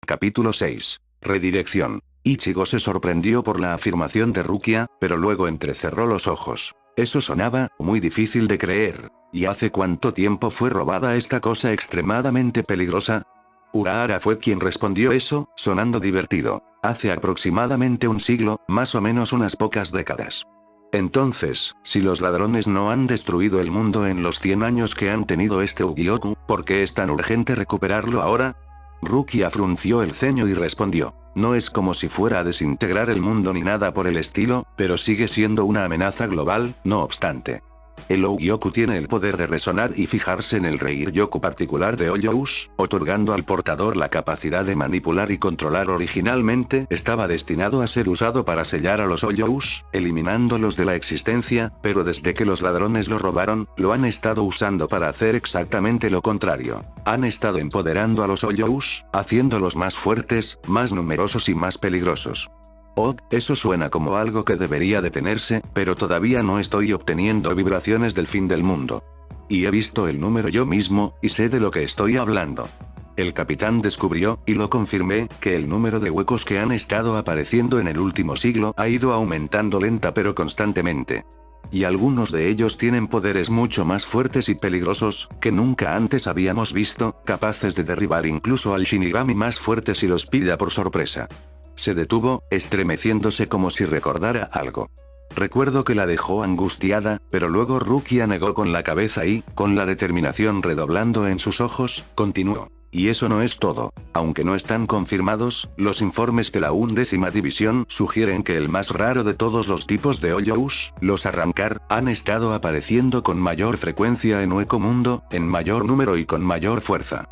Capítulo 6. Redirección. Ichigo se sorprendió por la afirmación de Rukia, pero luego entrecerró los ojos. Eso sonaba muy difícil de creer. ¿Y hace cuánto tiempo fue robada esta cosa extremadamente peligrosa? Urahara fue quien respondió eso, sonando divertido. Hace aproximadamente un siglo, más o menos unas pocas décadas. Entonces, si los ladrones no han destruido el mundo en los 100 años que han tenido este Ugyoku, ¿por qué es tan urgente recuperarlo ahora? Rukia frunció el ceño y respondió. No es como si fuera a desintegrar el mundo ni nada por el estilo, pero sigue siendo una amenaza global, no obstante. El Ugyoku tiene el poder de resonar y fijarse en el Reiryoku particular de Olyous, otorgando al portador la capacidad de manipular y controlar. Originalmente estaba destinado a ser usado para sellar a los Olyous, eliminándolos de la existencia, pero desde que los ladrones lo robaron, lo han estado usando para hacer exactamente lo contrario. Han estado empoderando a los Olyous, haciéndolos más fuertes, más numerosos y más peligrosos. Oh, eso suena como algo que debería detenerse, pero todavía no estoy obteniendo vibraciones del fin del mundo. Y he visto el número yo mismo, y sé de lo que estoy hablando. El capitán descubrió, y lo confirmé, que el número de huecos que han estado apareciendo en el último siglo ha ido aumentando lenta pero constantemente. Y algunos de ellos tienen poderes mucho más fuertes y peligrosos, que nunca antes habíamos visto, capaces de derribar incluso al Shinigami más fuerte si los pilla por sorpresa. Se detuvo, estremeciéndose como si recordara algo. Recuerdo que la dejó angustiada, pero luego Rukia negó con la cabeza y, con la determinación redoblando en sus ojos, continuó. Y eso no es todo. Aunque no están confirmados, los informes de la 11ª División sugieren que el más raro de todos los tipos de Olyous, los Arrancar, han estado apareciendo con mayor frecuencia en Hueco Mundo, en mayor número y con mayor fuerza.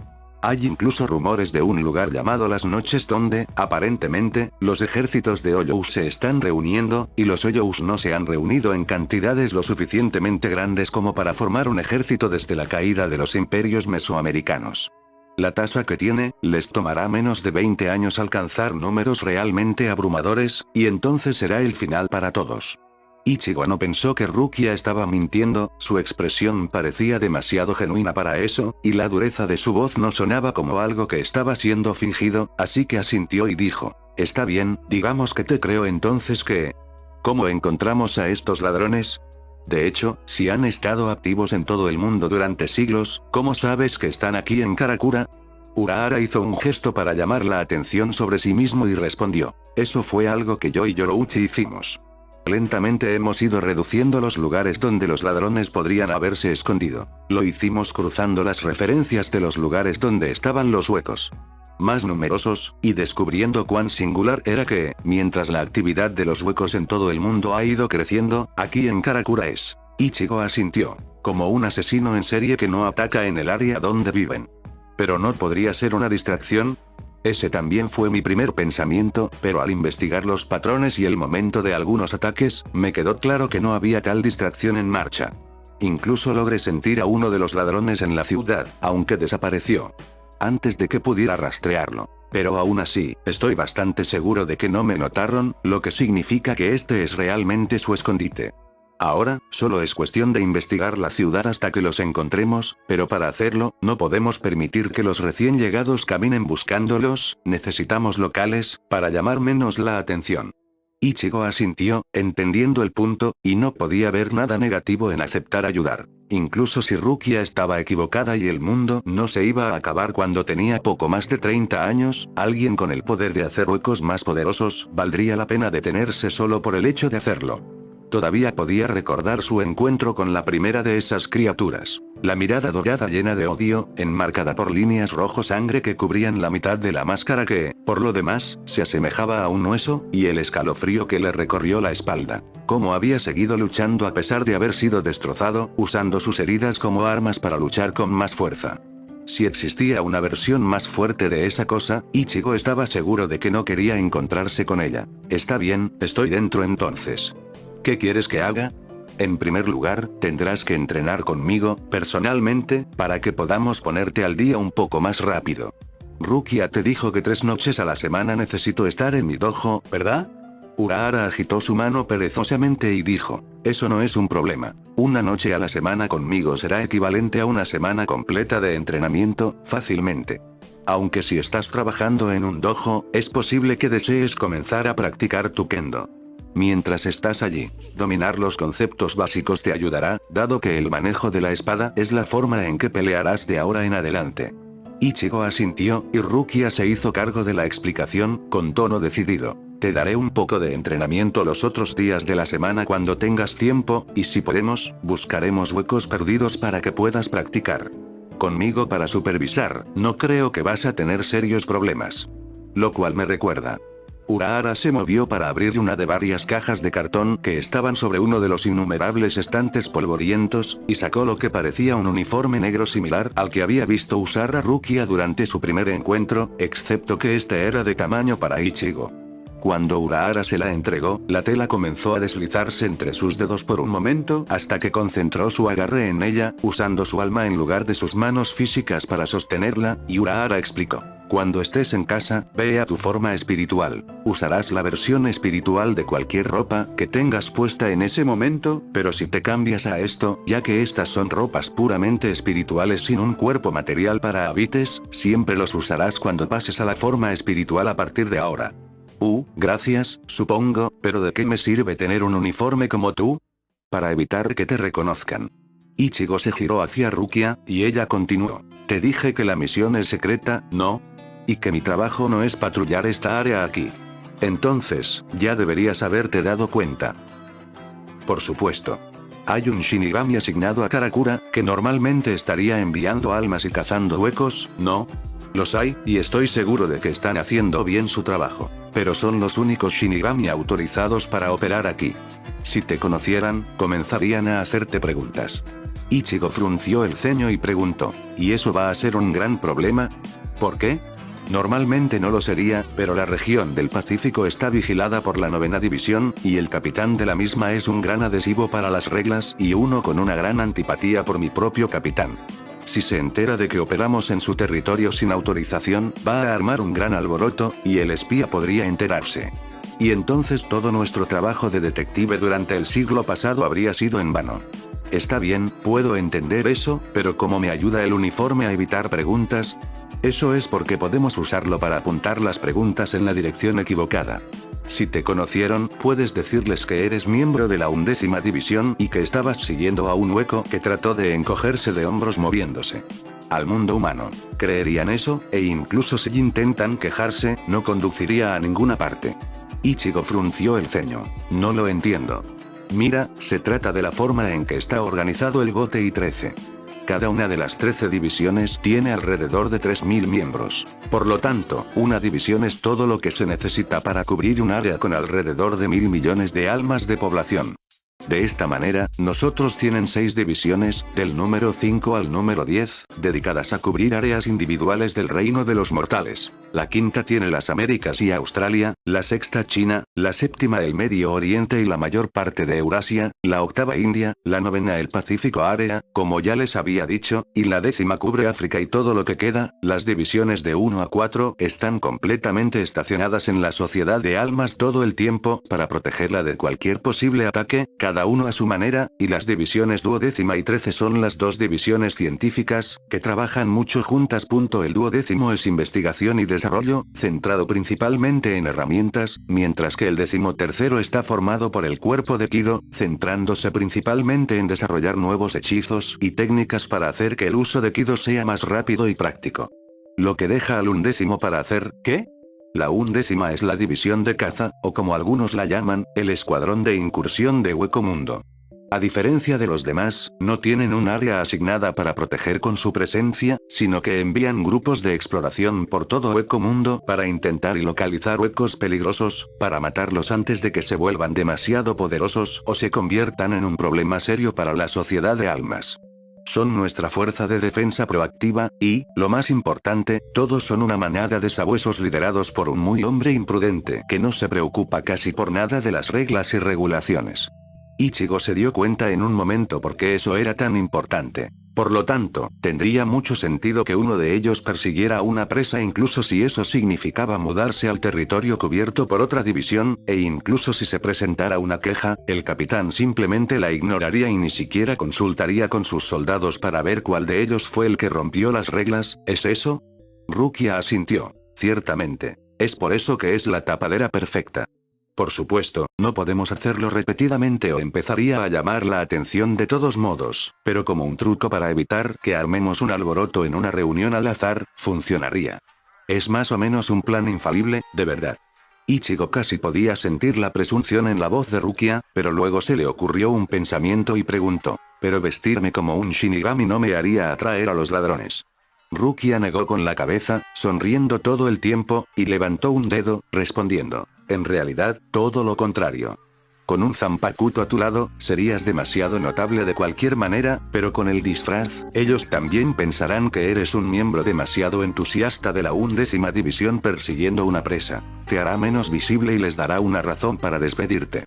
Hay incluso rumores de un lugar llamado Las Noches donde, aparentemente, los ejércitos de Olyous se están reuniendo, y los Olyous no se han reunido en cantidades lo suficientemente grandes como para formar un ejército desde la caída de los imperios mesoamericanos. La tasa que tiene, les tomará menos de 20 años alcanzar números realmente abrumadores, y entonces será el final para todos. Ichigo no pensó que Rukia estaba mintiendo, su expresión parecía demasiado genuina para eso, y la dureza de su voz no sonaba como algo que estaba siendo fingido, así que asintió y dijo, está bien, digamos que te creo entonces que... ¿Cómo encontramos a estos ladrones? De hecho, si han estado activos en todo el mundo durante siglos, ¿cómo sabes que están aquí en Karakura? Urahara hizo un gesto para llamar la atención sobre sí mismo y respondió, eso fue algo que yo y Yorouchi hicimos. Lentamente hemos ido reduciendo los lugares donde los ladrones podrían haberse escondido. Lo hicimos cruzando las referencias de los lugares donde estaban los huecos más numerosos, y descubriendo cuán singular era que, mientras la actividad de los huecos en todo el mundo ha ido creciendo, aquí en Karakura es. Ichigo asintió, como un asesino en serie que no ataca en el área donde viven. ¿Pero no podría ser una distracción? Ese también fue mi primer pensamiento, pero al investigar los patrones y el momento de algunos ataques, me quedó claro que no había tal distracción en marcha. Incluso logré sentir a uno de los ladrones en la ciudad, aunque desapareció antes de que pudiera rastrearlo. Pero aún así, estoy bastante seguro de que no me notaron, lo que significa que este es realmente su escondite. Ahora, solo es cuestión de investigar la ciudad hasta que los encontremos, pero para hacerlo, no podemos permitir que los recién llegados caminen buscándolos, necesitamos locales, para llamar menos la atención. Ichigo asintió, entendiendo el punto, y no podía ver nada negativo en aceptar ayudar. Incluso si Rukia estaba equivocada y el mundo no se iba a acabar cuando tenía poco más de 30 años, alguien con el poder de hacer huecos más poderosos, valdría la pena detenerse solo por el hecho de hacerlo. Todavía podía recordar su encuentro con la primera de esas criaturas. La mirada dorada llena de odio, enmarcada por líneas rojo sangre que cubrían la mitad de la máscara que, por lo demás, se asemejaba a un hueso, y el escalofrío que le recorrió la espalda. Cómo había seguido luchando a pesar de haber sido destrozado, usando sus heridas como armas para luchar con más fuerza. Si existía una versión más fuerte de esa cosa, Ichigo estaba seguro de que no quería encontrarse con ella. Está bien, estoy dentro entonces. ¿Qué quieres que haga? En primer lugar, tendrás que entrenar conmigo, personalmente, para que podamos ponerte al día un poco más rápido. Rukia te dijo que 3 noches a la semana necesito estar en mi dojo, ¿verdad? Urahara agitó su mano perezosamente y dijo, eso no es un problema. Una noche a la semana conmigo será equivalente a una semana completa de entrenamiento, fácilmente. Aunque si estás trabajando en un dojo, es posible que desees comenzar a practicar tu kendo. Mientras estás allí, dominar los conceptos básicos te ayudará, dado que el manejo de la espada es la forma en que pelearás de ahora en adelante. Ichigo asintió, y Rukia se hizo cargo de la explicación, con tono decidido. Te daré un poco de entrenamiento los otros días de la semana cuando tengas tiempo, y si podemos, buscaremos huecos perdidos para que puedas practicar. Conmigo para supervisar, no creo que vas a tener serios problemas. Lo cual me recuerda. Urahara se movió para abrir una de varias cajas de cartón que estaban sobre uno de los innumerables estantes polvorientos, y sacó lo que parecía un uniforme negro similar al que había visto usar a Rukia durante su primer encuentro, excepto que este era de tamaño para Ichigo. Cuando Urahara se la entregó, la tela comenzó a deslizarse entre sus dedos por un momento hasta que concentró su agarre en ella, usando su alma en lugar de sus manos físicas para sostenerla, y Urahara explicó. Cuando estés en casa, ve a tu forma espiritual. Usarás la versión espiritual de cualquier ropa que tengas puesta en ese momento, pero si te cambias a esto, ya que estas son ropas puramente espirituales sin un cuerpo material para habites, siempre los usarás cuando pases a la forma espiritual a partir de ahora. Gracias, supongo, pero ¿de qué me sirve tener un uniforme como tú? Para evitar que te reconozcan. Ichigo se giró hacia Rukia, y ella continuó. Te dije que la misión es secreta, ¿no? Y que mi trabajo no es patrullar esta área aquí. Entonces, ya deberías haberte dado cuenta. Por supuesto. Hay un Shinigami asignado a Karakura, que normalmente estaría enviando almas y cazando huecos, ¿no? Los hay, y estoy seguro de que están haciendo bien su trabajo. Pero son los únicos Shinigami autorizados para operar aquí. Si te conocieran, comenzarían a hacerte preguntas. Ichigo frunció el ceño y preguntó, ¿y eso va a ser un gran problema? ¿Por qué? Normalmente no lo sería, pero la región del Pacífico está vigilada por la 9ª división, y el capitán de la misma es un gran adhesivo para las reglas y uno con una gran antipatía por mi propio capitán. Si se entera de que operamos en su territorio sin autorización, va a armar un gran alboroto, y el espía podría enterarse. Y entonces todo nuestro trabajo de detective durante el siglo pasado habría sido en vano. Está bien, puedo entender eso, pero ¿cómo me ayuda el uniforme a evitar preguntas? Eso es porque podemos usarlo para apuntar las preguntas en la dirección equivocada. Si te conocieron, puedes decirles que eres miembro de la 11ª división y que estabas siguiendo a un hueco que trató de encogerse de hombros moviéndose. Al mundo humano, creerían eso, e incluso si intentan quejarse, no conduciría a ninguna parte. Ichigo frunció el ceño. No lo entiendo. Mira, se trata de la forma en que está organizado el GOTE 13. Cada una de las 13 divisiones tiene alrededor de 3000 miembros. Por lo tanto, una división es todo lo que se necesita para cubrir un área con alrededor de 1000 millones de almas de población. De esta manera, nosotros tienen 6 divisiones, del número 5 al número 10, dedicadas a cubrir áreas individuales del reino de los mortales. La 5ª tiene las Américas y Australia, la 6ª China, la 7ª el Medio Oriente y la mayor parte de Eurasia, la 8ª India, la 9ª el Pacífico área, como ya les había dicho, y la 10ª cubre África y todo lo que queda. Las divisiones de 1 a 4 están completamente estacionadas en la sociedad de almas todo el tiempo, para protegerla de cualquier posible ataque, cada uno a su manera, y las divisiones 12ª y 13 son las 2 divisiones científicas, que trabajan mucho juntas. El 12º es investigación y desarrollo, centrado principalmente en herramientas, mientras que el 13º está formado por el cuerpo de Kido, centrándose principalmente en desarrollar nuevos hechizos y técnicas para hacer que el uso de Kido sea más rápido y práctico. Lo que deja al 11º para hacer, ¿qué? La 11ª es la división de caza, o como algunos la llaman, el escuadrón de incursión de Hueco Mundo. A diferencia de los demás, no tienen un área asignada para proteger con su presencia, sino que envían grupos de exploración por todo Hueco Mundo para intentar y localizar huecos peligrosos, para matarlos antes de que se vuelvan demasiado poderosos o se conviertan en un problema serio para la sociedad de almas. Son nuestra fuerza de defensa proactiva, y, lo más importante, todos son una manada de sabuesos liderados por un muy hombre imprudente que no se preocupa casi por nada de las reglas y regulaciones. Ichigo se dio cuenta en un momento por qué eso era tan importante. Por lo tanto, tendría mucho sentido que uno de ellos persiguiera a una presa incluso si eso significaba mudarse al territorio cubierto por otra división, e incluso si se presentara una queja, el capitán simplemente la ignoraría y ni siquiera consultaría con sus soldados para ver cuál de ellos fue el que rompió las reglas. ¿Es eso? Rukia asintió. Ciertamente. Es por eso que es la tapadera perfecta. Por supuesto, no podemos hacerlo repetidamente o empezaría a llamar la atención de todos modos, pero como un truco para evitar que armemos un alboroto en una reunión al azar, funcionaría. Es más o menos un plan infalible, de verdad. Ichigo casi podía sentir la presunción en la voz de Rukia, pero luego se le ocurrió un pensamiento y preguntó, ¿pero vestirme como un Shinigami no me haría atraer a los ladrones? Rukia negó con la cabeza, sonriendo todo el tiempo, y levantó un dedo, respondiendo, en realidad, todo lo contrario. Con un Zanpakuto a tu lado, serías demasiado notable de cualquier manera, pero con el disfraz, ellos también pensarán que eres un miembro demasiado entusiasta de la 11ª división persiguiendo una presa. Te hará menos visible y les dará una razón para despedirte.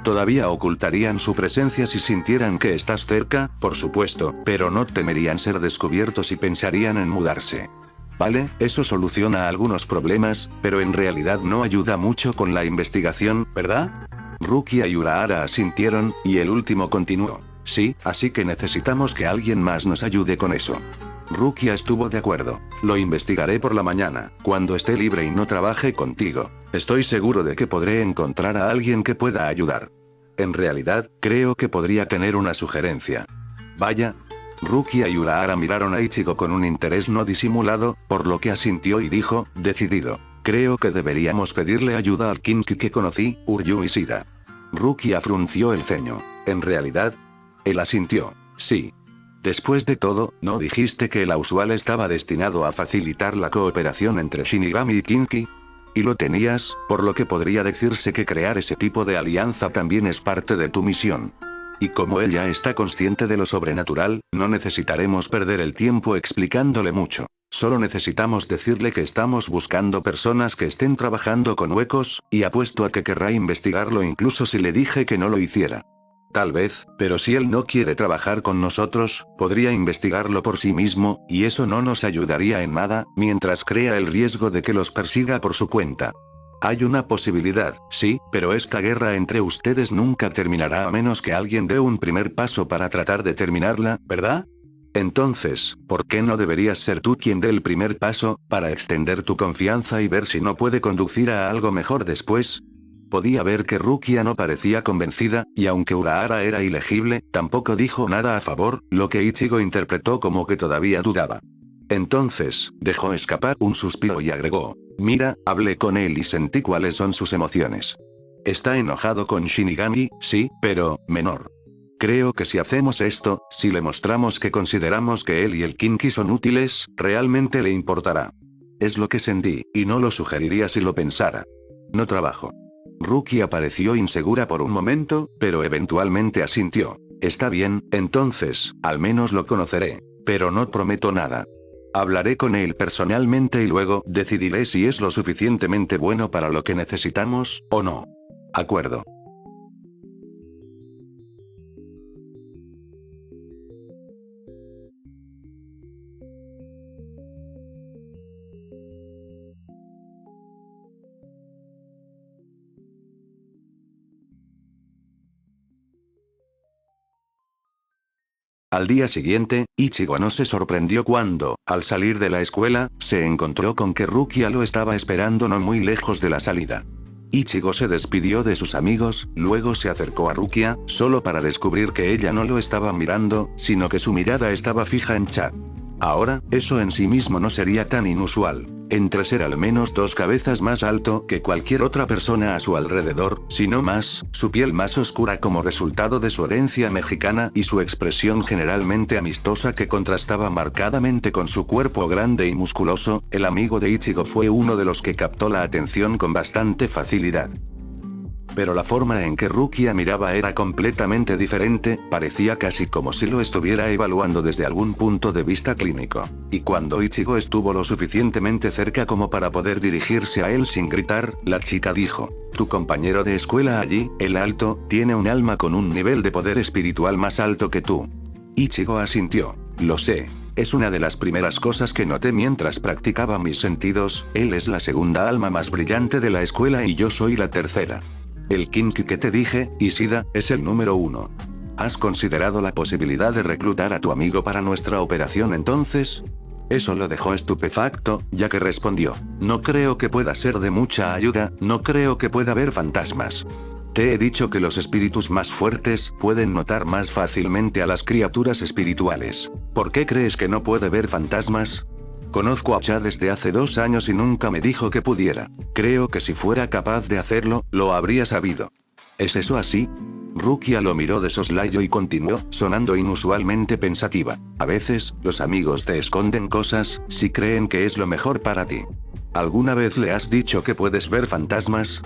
Todavía ocultarían su presencia si sintieran que estás cerca, por supuesto, pero no temerían ser descubiertos y pensarían en mudarse. Vale, eso soluciona algunos problemas, pero en realidad no ayuda mucho con la investigación, ¿verdad? Rukia y Urahara asintieron, y el último continuó. Sí, así que necesitamos que alguien más nos ayude con eso. Rukia estuvo de acuerdo. Lo investigaré por la mañana, cuando esté libre y no trabaje contigo. Estoy seguro de que podré encontrar a alguien que pueda ayudar. En realidad, creo que podría tener una sugerencia. Vaya. Rukia y Urahara miraron a Ichigo con un interés no disimulado, por lo que asintió y dijo, decidido. Creo que deberíamos pedirle ayuda al Kinki que conocí, Uryu Ishida. Rukia frunció el ceño. ¿En realidad? Él asintió. Sí. Después de todo, ¿no dijiste que la usual estaba destinado a facilitar la cooperación entre Shinigami y Kinki? Y lo tenías, por lo que podría decirse que crear ese tipo de alianza también es parte de tu misión. Y como él ya está consciente de lo sobrenatural, no necesitaremos perder el tiempo explicándole mucho. Solo necesitamos decirle que estamos buscando personas que estén trabajando con huecos, y apuesto a que querrá investigarlo incluso si le dije que no lo hiciera. Tal vez, pero si él no quiere trabajar con nosotros, podría investigarlo por sí mismo, y eso no nos ayudaría en nada, mientras crea el riesgo de que los persiga por su cuenta. Hay una posibilidad, sí, pero esta guerra entre ustedes nunca terminará a menos que alguien dé un primer paso para tratar de terminarla, ¿verdad? Entonces, ¿por qué no deberías ser tú quien dé el primer paso, para extender tu confianza y ver si no puede conducir a algo mejor después? Podía ver que Rukia no parecía convencida, y aunque Urahara era ilegible, tampoco dijo nada a favor, lo que Ichigo interpretó como que todavía dudaba. Entonces, dejó escapar un suspiro y agregó, mira, hablé con él y sentí cuáles son sus emociones. Está enojado con Shinigami, sí, pero, menor. Creo que si hacemos esto, si le mostramos que consideramos que él y el Kinki son útiles, realmente le importará. Es lo que sentí, y no lo sugeriría si lo pensara. No trabajo. Rukia pareció insegura por un momento, pero eventualmente asintió. Está bien, entonces, al menos lo conoceré. Pero no prometo nada. Hablaré con él personalmente y luego decidiré si es lo suficientemente bueno para lo que necesitamos, o no. Acuerdo. Al día siguiente, Ichigo no se sorprendió cuando, al salir de la escuela, se encontró con que Rukia lo estaba esperando no muy lejos de la salida. Ichigo se despidió de sus amigos, luego se acercó a Rukia, solo para descubrir que ella no lo estaba mirando, sino que su mirada estaba fija en Chad. Ahora, eso en sí mismo no sería tan inusual. Entre ser al menos 2 cabezas más alto que cualquier otra persona a su alrededor, sino más, su piel más oscura como resultado de su herencia mexicana y su expresión generalmente amistosa que contrastaba marcadamente con su cuerpo grande y musculoso, el amigo de Ichigo fue uno de los que captó la atención con bastante facilidad. Pero la forma en que Rukia miraba era completamente diferente, parecía casi como si lo estuviera evaluando desde algún punto de vista clínico. Y cuando Ichigo estuvo lo suficientemente cerca como para poder dirigirse a él sin gritar, la chica dijo, tu compañero de escuela allí, el alto, tiene un alma con un nivel de poder espiritual más alto que tú. Ichigo asintió, lo sé. Es una de las primeras cosas que noté mientras practicaba mis sentidos, él es la segunda alma más brillante de la escuela y yo soy la tercera. El Kinki que te dije, Ishida, es el número 1. ¿Has considerado la posibilidad de reclutar a tu amigo para nuestra operación entonces? Eso lo dejó estupefacto, ya que respondió: no creo que pueda ser de mucha ayuda, no creo que pueda ver fantasmas. Te he dicho que los espíritus más fuertes pueden notar más fácilmente a las criaturas espirituales. ¿Por qué crees que no puede ver fantasmas? Conozco a Cha desde hace 2 años y nunca me dijo que pudiera. Creo que si fuera capaz de hacerlo, lo habría sabido. ¿Es eso así? Rukia lo miró de soslayo y continuó, sonando inusualmente pensativa. A veces, los amigos te esconden cosas, si creen que es lo mejor para ti. ¿Alguna vez le has dicho que puedes ver fantasmas?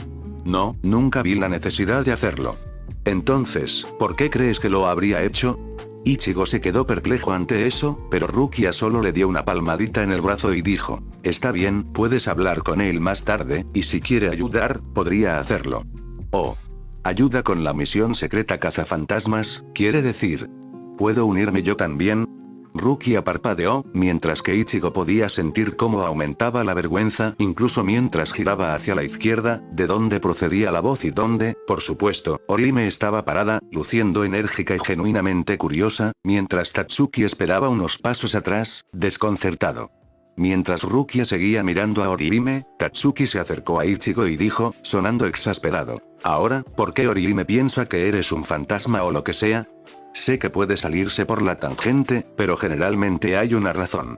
No, nunca vi la necesidad de hacerlo. Entonces, ¿por qué crees que lo habría hecho? Ichigo se quedó perplejo ante eso, pero Rukia solo le dio una palmadita en el brazo y dijo: está bien, puedes hablar con él más tarde, y si quiere ayudar, podría hacerlo. Oh. Ayuda con la misión secreta cazafantasmas, quiere decir. ¿Puedo unirme yo también? Rukia parpadeó, mientras que Ichigo podía sentir cómo aumentaba la vergüenza incluso mientras giraba hacia la izquierda, de donde procedía la voz y donde, por supuesto, Orihime estaba parada, luciendo enérgica y genuinamente curiosa, mientras Tatsuki esperaba unos pasos atrás, desconcertado. Mientras Rukia seguía mirando a Orihime, Tatsuki se acercó a Ichigo y dijo, sonando exasperado: ¿ahora, por qué Orihime piensa que eres un fantasma o lo que sea? Sé que puede salirse por la tangente, pero generalmente hay una razón.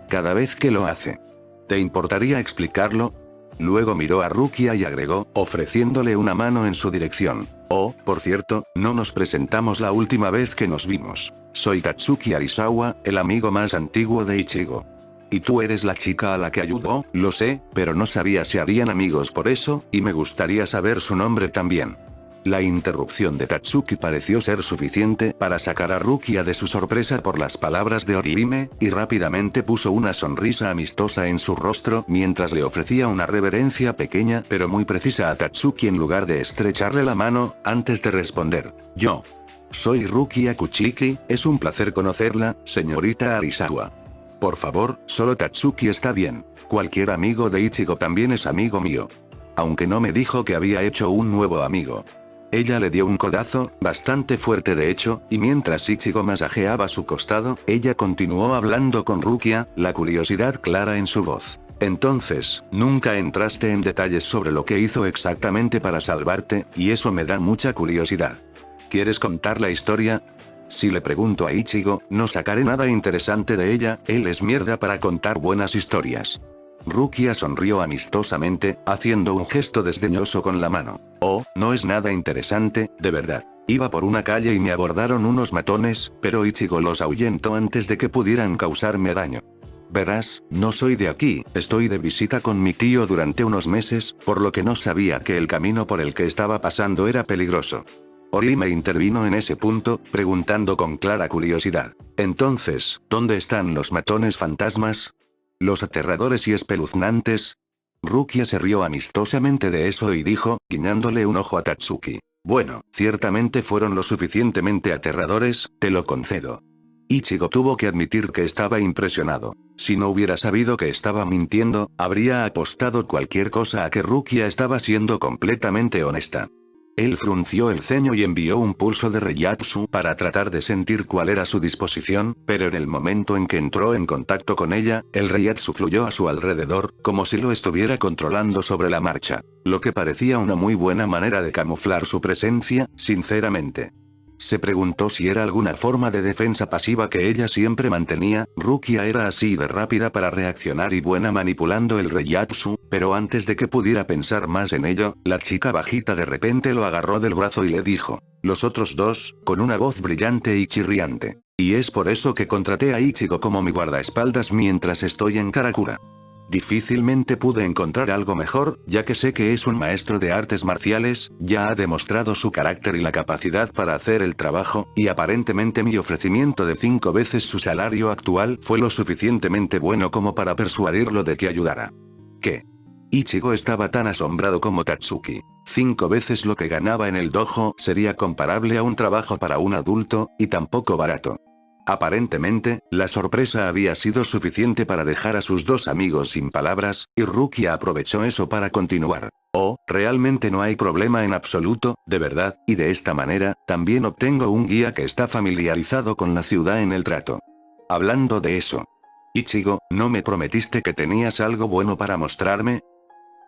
Cada vez que lo hace. ¿Te importaría explicarlo? Luego miró a Rukia y agregó, ofreciéndole una mano en su dirección: oh, por cierto, no nos presentamos la última vez que nos vimos. Soy Tatsuki Arisawa, el amigo más antiguo de Ichigo. Y tú eres la chica a la que ayudó, lo sé, pero no sabía si harían amigos por eso, y me gustaría saber su nombre también. La interrupción de Tatsuki pareció ser suficiente para sacar a Rukia de su sorpresa por las palabras de Orihime, y rápidamente puso una sonrisa amistosa en su rostro mientras le ofrecía una reverencia pequeña pero muy precisa a Tatsuki en lugar de estrecharle la mano, antes de responder: yo. Soy Rukia Kuchiki, es un placer conocerla, señorita Arisawa. Por favor, solo Tatsuki está bien. Cualquier amigo de Ichigo también es amigo mío. Aunque no me dijo que había hecho un nuevo amigo. Ella le dio un codazo, bastante fuerte de hecho, y mientras Ichigo masajeaba su costado, ella continuó hablando con Rukia, la curiosidad clara en su voz. Entonces, nunca entraste en detalles sobre lo que hizo exactamente para salvarte, y eso me da mucha curiosidad. ¿Quieres contar la historia? Si le pregunto a Ichigo, no sacaré nada interesante de ella, él es mierda para contar buenas historias. Rukia sonrió amistosamente, haciendo un gesto desdeñoso con la mano. Oh, no es nada interesante, de verdad. Iba por una calle y me abordaron unos matones, pero Ichigo los ahuyentó antes de que pudieran causarme daño. Verás, no soy de aquí, estoy de visita con mi tío durante unos meses, por lo que no sabía que el camino por el que estaba pasando era peligroso. Orihime intervino en ese punto, preguntando con clara curiosidad. Entonces, ¿dónde están los matones fantasmas? ¿Los aterradores y espeluznantes? Rukia se rió amistosamente de eso y dijo, guiñándole un ojo a Tatsuki. Bueno, ciertamente fueron lo suficientemente aterradores, te lo concedo. Ichigo tuvo que admitir que estaba impresionado. Si no hubiera sabido que estaba mintiendo, habría apostado cualquier cosa a que Rukia estaba siendo completamente honesta. Él frunció el ceño y envió un pulso de Reiatsu para tratar de sentir cuál era su disposición, pero en el momento en que entró en contacto con ella, el Reiatsu fluyó a su alrededor, como si lo estuviera controlando sobre la marcha. Lo que parecía una muy buena manera de camuflar su presencia, sinceramente. Se preguntó si era alguna forma de defensa pasiva que ella siempre mantenía. Rukia era así de rápida para reaccionar y buena manipulando el Reiatsu, pero antes de que pudiera pensar más en ello, la chica bajita de repente lo agarró del brazo y le dijo: los otros dos, con una voz brillante y chirriante. Y es por eso que contraté a Ichigo como mi guardaespaldas mientras estoy en Karakura. Difícilmente pude encontrar algo mejor, ya que sé que es un maestro de artes marciales, ya ha demostrado su carácter y la capacidad para hacer el trabajo, y aparentemente mi ofrecimiento de 5 veces su salario actual fue lo suficientemente bueno como para persuadirlo de que ayudara. ¿Qué? Ichigo estaba tan asombrado como Tatsuki. 5 veces lo que ganaba en el dojo sería comparable a un trabajo para un adulto, y tampoco barato. Aparentemente, la sorpresa había sido suficiente para dejar a sus dos amigos sin palabras, y Rukia aprovechó eso para continuar. Oh, realmente no hay problema en absoluto, de verdad, y de esta manera, también obtengo un guía que está familiarizado con la ciudad en el trato. Hablando de eso. Ichigo, ¿no me prometiste que tenías algo bueno para mostrarme?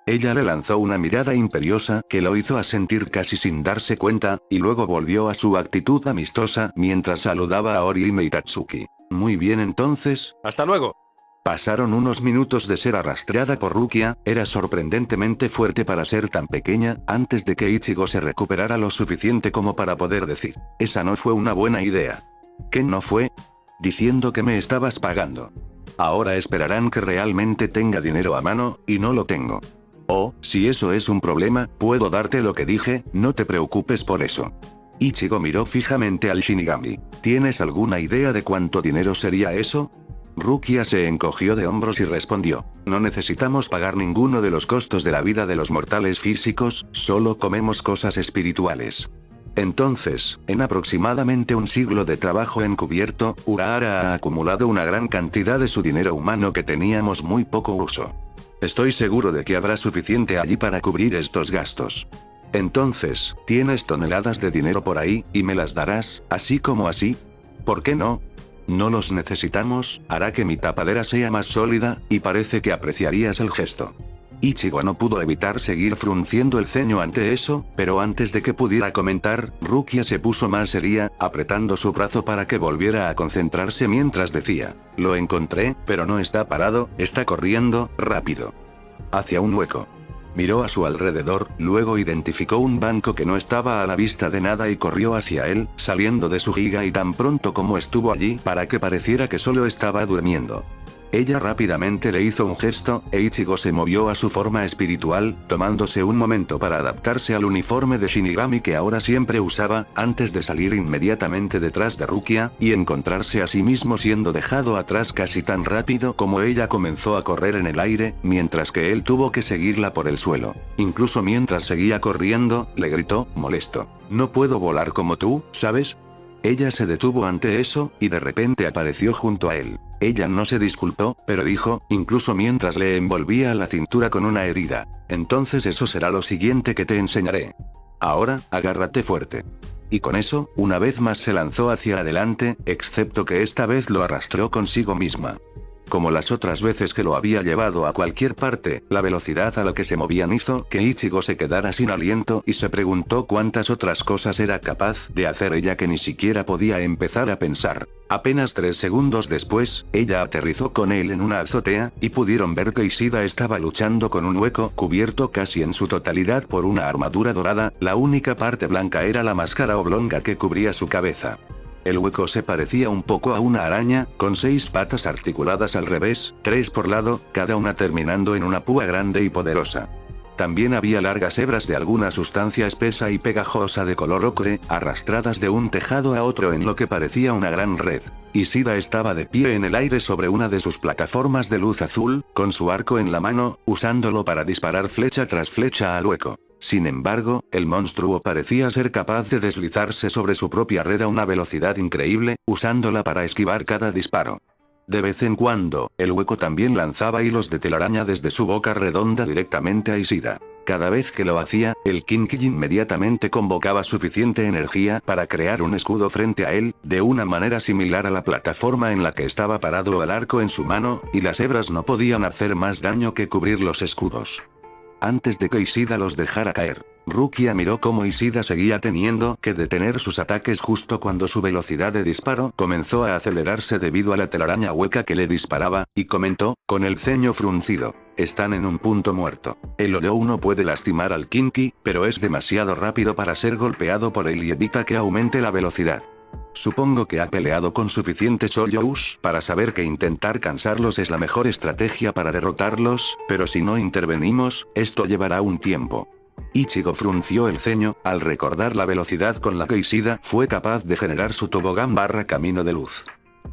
Ella le lanzó una mirada imperiosa que lo hizo asentir casi sin darse cuenta, y luego volvió a su actitud amistosa mientras saludaba a Orihime y Tatsuki. Muy bien entonces. ¡Hasta luego! Pasaron unos minutos de ser arrastrada por Rukia, era sorprendentemente fuerte para ser tan pequeña, antes de que Ichigo se recuperara lo suficiente como para poder decir, esa no fue una buena idea. ¿Qué no fue? Diciendo que me estabas pagando. Ahora esperarán que realmente tenga dinero a mano, y no lo tengo. Oh, si eso es un problema, puedo darte lo que dije, no te preocupes por eso. Ichigo miró fijamente al Shinigami. ¿Tienes alguna idea de cuánto dinero sería eso? Rukia se encogió de hombros y respondió, no necesitamos pagar ninguno de los costos de la vida de los mortales físicos, solo comemos cosas espirituales. Entonces, en aproximadamente un siglo de trabajo encubierto, Urahara ha acumulado una gran cantidad de su dinero humano que teníamos muy poco uso. Estoy seguro de que habrá suficiente allí para cubrir estos gastos. Entonces, ¿tienes toneladas de dinero por ahí, y me las darás, así como así? ¿Por qué no? No los necesitamos, hará que mi tapadera sea más sólida, y parece que apreciarías el gesto. Ichigo no pudo evitar seguir frunciendo el ceño ante eso, pero antes de que pudiera comentar, Rukia se puso más seria, apretando su brazo para que volviera a concentrarse mientras decía, lo encontré, pero no está parado, está corriendo, rápido. Hacia un hueco. Miró a su alrededor, luego identificó un banco que no estaba a la vista de nada y corrió hacia él, saliendo de su giga y tan pronto como estuvo allí para que pareciera que solo estaba durmiendo. Ella rápidamente le hizo un gesto, e Ichigo se movió a su forma espiritual, tomándose un momento para adaptarse al uniforme de Shinigami que ahora siempre usaba, antes de salir inmediatamente detrás de Rukia, y encontrarse a sí mismo siendo dejado atrás casi tan rápido como ella comenzó a correr en el aire, mientras que él tuvo que seguirla por el suelo. Incluso mientras seguía corriendo, le gritó, molesto. No puedo volar como tú, ¿sabes? Ella se detuvo ante eso, y de repente apareció junto a él. Ella no se disculpó, pero dijo, incluso mientras le envolvía la cintura con una herida. Entonces eso será lo siguiente que te enseñaré. Ahora, agárrate fuerte. Y con eso, una vez más se lanzó hacia adelante, excepto que esta vez lo arrastró consigo misma. Como las otras veces que lo había llevado a cualquier parte, la velocidad a la que se movían hizo que Ichigo se quedara sin aliento y se preguntó cuántas otras cosas era capaz de hacer ella que ni siquiera podía empezar a pensar. Apenas 3 segundos después, ella aterrizó con él en una azotea, y pudieron ver que Ishida estaba luchando con un hueco cubierto casi en su totalidad por una armadura dorada, la única parte blanca era la máscara oblonga que cubría su cabeza. El hueco se parecía un poco a una araña, con 6 patas articuladas al revés, 3 por lado, cada una terminando en una púa grande y poderosa. También había largas hebras de alguna sustancia espesa y pegajosa de color ocre, arrastradas de un tejado a otro en lo que parecía una gran red. Ishida estaba de pie en el aire sobre una de sus plataformas de luz azul, con su arco en la mano, usándolo para disparar flecha tras flecha al hueco. Sin embargo, el monstruo parecía ser capaz de deslizarse sobre su propia red a una velocidad increíble, usándola para esquivar cada disparo. De vez en cuando, el hueco también lanzaba hilos de telaraña desde su boca redonda directamente a Ishida. Cada vez que lo hacía, el Kinki inmediatamente convocaba suficiente energía para crear un escudo frente a él, de una manera similar a la plataforma en la que estaba parado el arco en su mano, y las hebras no podían hacer más daño que cubrir los escudos. Antes de que Ishida los dejara caer, Rukia miró cómo Ishida seguía teniendo que detener sus ataques justo cuando su velocidad de disparo comenzó a acelerarse debido a la telaraña hueca que le disparaba, y comentó, con el ceño fruncido, están en un punto muerto. El Olou no puede lastimar al Kinki, pero es demasiado rápido para ser golpeado por él y evita que aumente la velocidad. Supongo que ha peleado con suficientes Olous para saber que intentar cansarlos es la mejor estrategia para derrotarlos, pero si no intervenimos, esto llevará un tiempo. Ichigo frunció el ceño, al recordar la velocidad con la que Ishida fue capaz de generar su tobogán / camino de luz.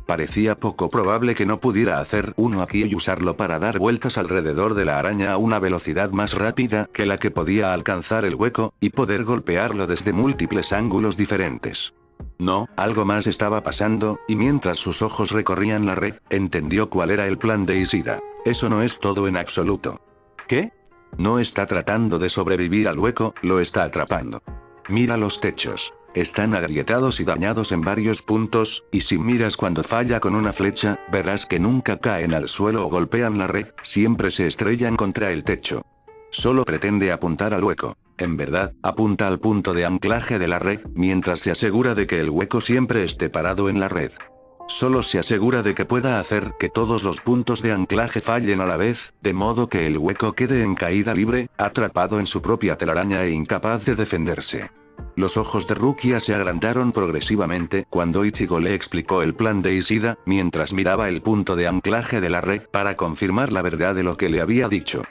Parecía poco probable que no pudiera hacer uno aquí y usarlo para dar vueltas alrededor de la araña a una velocidad más rápida que la que podía alcanzar el hueco, y poder golpearlo desde múltiples ángulos diferentes. No, algo más estaba pasando, y mientras sus ojos recorrían la red, entendió cuál era el plan de Ishida. Eso no es todo en absoluto. ¿Qué? No está tratando de sobrevivir al hueco, lo está atrapando. Mira los techos. Están agrietados y dañados en varios puntos, y si miras cuando falla con una flecha, verás que nunca caen al suelo o golpean la red, siempre se estrellan contra el techo. Solo pretende apuntar al hueco. En verdad, apunta al punto de anclaje de la red, mientras se asegura de que el hueco siempre esté parado en la red. Solo se asegura de que pueda hacer que todos los puntos de anclaje fallen a la vez, de modo que el hueco quede en caída libre, atrapado en su propia telaraña e incapaz de defenderse. Los ojos de Rukia se agrandaron progresivamente cuando Ichigo le explicó el plan de Ishida, mientras miraba el punto de anclaje de la red para confirmar la verdad de lo que le había dicho.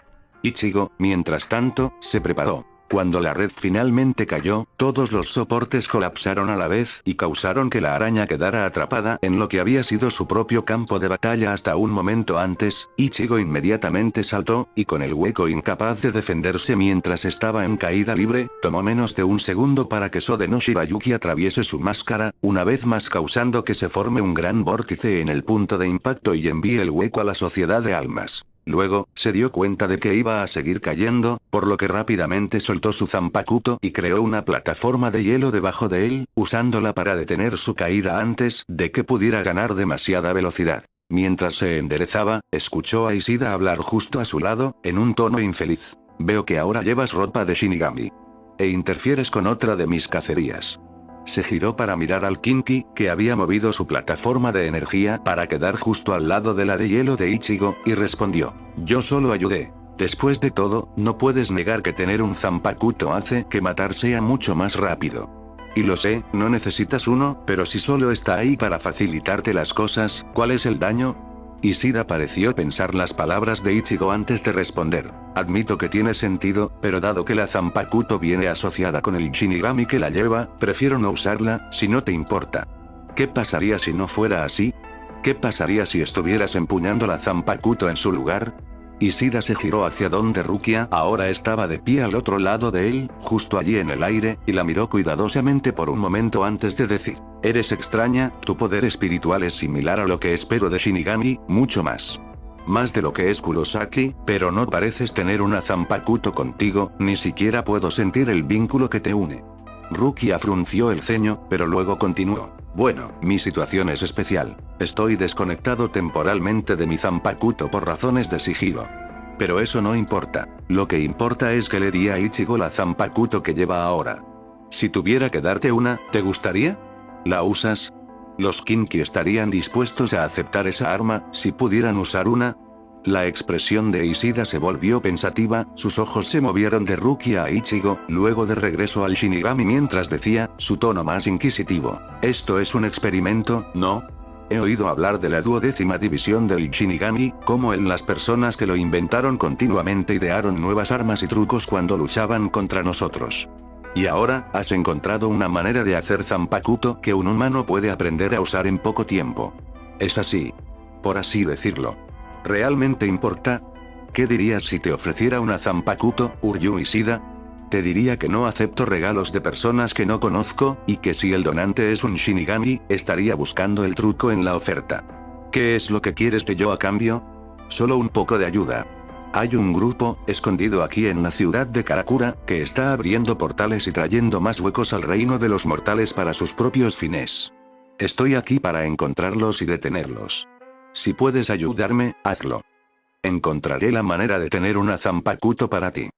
Ichigo, mientras tanto, se preparó. Cuando la red finalmente cayó, todos los soportes colapsaron a la vez y causaron que la araña quedara atrapada en lo que había sido su propio campo de batalla hasta un momento antes. Ichigo inmediatamente saltó, y con el hueco incapaz de defenderse mientras estaba en caída libre, tomó menos de un segundo para que Sode no Shirayuki atraviese su máscara, una vez más causando que se forme un gran vórtice en el punto de impacto y envíe el hueco a la sociedad de almas. Luego, se dio cuenta de que iba a seguir cayendo, por lo que rápidamente soltó su Zanpakuto y creó una plataforma de hielo debajo de él, usándola para detener su caída antes de que pudiera ganar demasiada velocidad. Mientras se enderezaba, escuchó a Ishida hablar justo a su lado, en un tono infeliz. Veo que ahora llevas ropa de Shinigami. E interfieres con otra de mis cacerías. Se giró para mirar al Kinki, que había movido su plataforma de energía para quedar justo al lado de la de hielo de Ichigo, y respondió: yo solo ayudé. Después de todo, no puedes negar que tener un Zanpakuto hace que matar sea mucho más rápido. Y lo sé, no necesitas uno, pero si solo está ahí para facilitarte las cosas, ¿cuál es el daño? Ishida pareció pensar las palabras de Ichigo antes de responder. Admito que tiene sentido, pero dado que la Zanpakuto viene asociada con el Shinigami que la lleva, prefiero no usarla, si no te importa. ¿Qué pasaría si no fuera así? ¿Qué pasaría si estuvieras empuñando la Zanpakuto en su lugar? Ishida se giró hacia donde Rukia ahora estaba de pie al otro lado de él, justo allí en el aire, y la miró cuidadosamente por un momento antes de decir: eres extraña, tu poder espiritual es similar a lo que espero de Shinigami, mucho más. Más de lo que es Kurosaki, pero no pareces tener una Zanpakuto contigo, ni siquiera puedo sentir el vínculo que te une. Rukia frunció el ceño, pero luego continuó. Bueno, mi situación es especial. Estoy desconectado temporalmente de mi Zanpakuto por razones de sigilo. Pero eso no importa. Lo que importa es que le di a Ichigo la Zanpakuto que lleva ahora. Si tuviera que darte una, ¿te gustaría? ¿La usas? ¿Los Kinki estarían dispuestos a aceptar esa arma, si pudieran usar una? La expresión de Ishida se volvió pensativa, sus ojos se movieron de Rukia a Ichigo, luego de regreso al Shinigami mientras decía, su tono más inquisitivo: esto es un experimento, ¿no? He oído hablar de la 12ª división del Shinigami, como en las personas que lo inventaron continuamente idearon nuevas armas y trucos cuando luchaban contra nosotros. Y ahora, has encontrado una manera de hacer Zanpakuto que un humano puede aprender a usar en poco tiempo. Es así. Por así decirlo. ¿Realmente importa? ¿Qué dirías si te ofreciera una Zanpakuto, Uryu Ishida? Te diría que no acepto regalos de personas que no conozco, y que si el donante es un Shinigami, estaría buscando el truco en la oferta. ¿Qué es lo que quieres de yo a cambio? Solo un poco de ayuda. Hay un grupo, escondido aquí en la ciudad de Karakura, que está abriendo portales y trayendo más huecos al reino de los mortales para sus propios fines. Estoy aquí para encontrarlos y detenerlos. Si puedes ayudarme, hazlo. Encontraré la manera de tener una Zanpakuto para ti.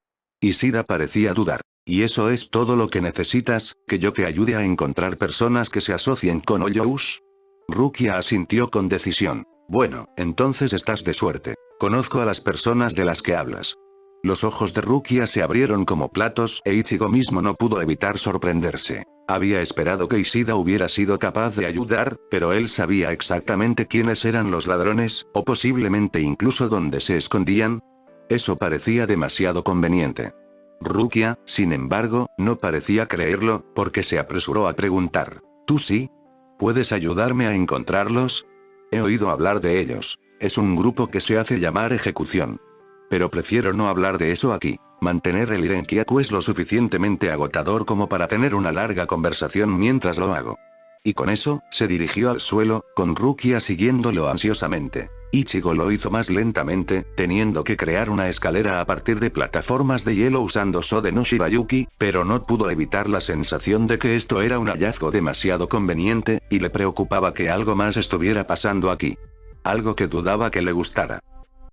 Ishida parecía dudar. ¿Y eso es todo lo que necesitas, que yo te ayude a encontrar personas que se asocien con Oyous? Rukia asintió con decisión. Bueno, entonces estás de suerte. Conozco a las personas de las que hablas. Los ojos de Rukia se abrieron como platos, e Ichigo mismo no pudo evitar sorprenderse. Había esperado que Ishida hubiera sido capaz de ayudar, pero él sabía exactamente quiénes eran los ladrones, o posiblemente incluso dónde se escondían. Eso parecía demasiado conveniente. Rukia, sin embargo, no parecía creerlo, porque se apresuró a preguntar: ¿tú sí? ¿Puedes ayudarme a encontrarlos? He oído hablar de ellos. Es un grupo que se hace llamar Ejecución. Pero prefiero no hablar de eso aquí. Mantener el Irenkyaku es lo suficientemente agotador como para tener una larga conversación mientras lo hago. Y con eso, se dirigió al suelo, con Rukia siguiéndolo ansiosamente. Ichigo lo hizo más lentamente, teniendo que crear una escalera a partir de plataformas de hielo usando Sode no Shirayuki, pero no pudo evitar la sensación de que esto era un hallazgo demasiado conveniente, y le preocupaba que algo más estuviera pasando aquí. Algo que dudaba que le gustara.